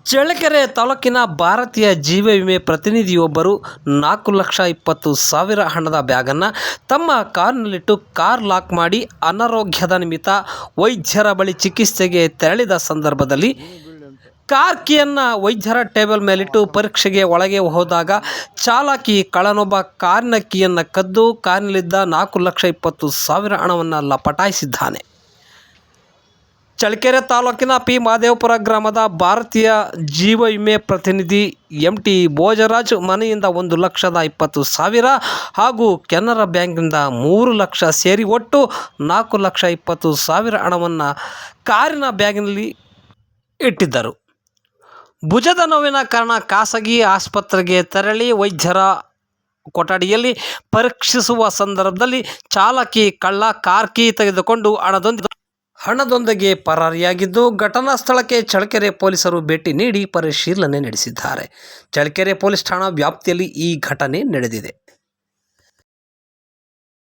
ಚಳ್ಳಕೆರೆ ತಾಲೂಕಿನ ಭಾರತೀಯ ಜೀವ ವಿಮೆ ಪ್ರತಿನಿಧಿಯೊಬ್ಬರು 4,20,000 ಹಣದ ಬ್ಯಾಗನ್ನು ತಮ್ಮ ಕಾರಿನಲ್ಲಿಟ್ಟು ಕಾರ್ ಲಾಕ್ ಮಾಡಿ ಅನಾರೋಗ್ಯದ ನಿಮಿತ್ತ ವೈದ್ಯರ ಬಳಿ ಚಿಕಿತ್ಸೆಗೆ ತೆರಳಿದ ಸಂದರ್ಭದಲ್ಲಿ ಕಾರ್ ಕೀಯನ್ನು ವೈದ್ಯರ ಟೇಬಲ್ ಮೇಲಿಟ್ಟು ಪರೀಕ್ಷೆಗೆ ಒಳಗೆ ಹೋದಾಗ ಚಾಲಕಿ ಕಳ್ಳನೊಬ್ಬ ಕಾರಿನ ಕೀಯನ್ನು ಕದ್ದು ಕಾರಿನಲ್ಲಿದ್ದ 4,20,000 ಹಣವನ್ನು ಲಪಟಾಯಿಸಿದ್ದಾನೆ. ಚಳ್ಳಕೆರೆ ತಾಲೂಕಿನ ಪಿ. ಮಹದೇವಪುರ ಗ್ರಾಮದ ಭಾರತೀಯ ಜೀವ ವಿಮೆ ಪ್ರತಿನಿಧಿ ಎಂ.ಟಿ. ಭೋಜರಾಜ್ ಮನೆಯಿಂದ 1,20,000 ಹಾಗೂ ಕೆನರಾ ಬ್ಯಾಂಕ್ನಿಂದ 3 ಲಕ್ಷ ಸೇರಿ ಒಟ್ಟು 4,20,000 ಹಣವನ್ನು ಕಾರಿನ ಬ್ಯಾಗಿನಲ್ಲಿ ಇಟ್ಟಿದ್ದರು. ಭುಜದ ನೋವಿನ ಕಾರಣ ಖಾಸಗಿ ಆಸ್ಪತ್ರೆಗೆ ತೆರಳಿ ವೈದ್ಯರ ಕೊಠಡಿಯಲ್ಲಿ ಪರೀಕ್ಷಿಸುವ ಸಂದರ್ಭದಲ್ಲಿ ಚಾಲಕಿ ಕಳ್ಳ ಕಾರ್ ಕೀ ತೆಗೆದುಕೊಂಡು ಹಣದೊಂದಿಗೆ ಪರಾರಿಯಾಗಿದ್ದು, ಘಟನಾ ಸ್ಥಳಕ್ಕೆ ಚಳ್ಳಕೆರೆ ಪೊಲೀಸರು ಭೇಟಿ ನೀಡಿ ಪರಿಶೀಲನೆ ನಡೆಸಿದ್ದಾರೆ. ಚಳ್ಳಕೆರೆ ಪೊಲೀಸ್ ಠಾಣಾ ವ್ಯಾಪ್ತಿಯಲ್ಲಿ ಈ ಘಟನೆ ನಡೆದಿದೆ.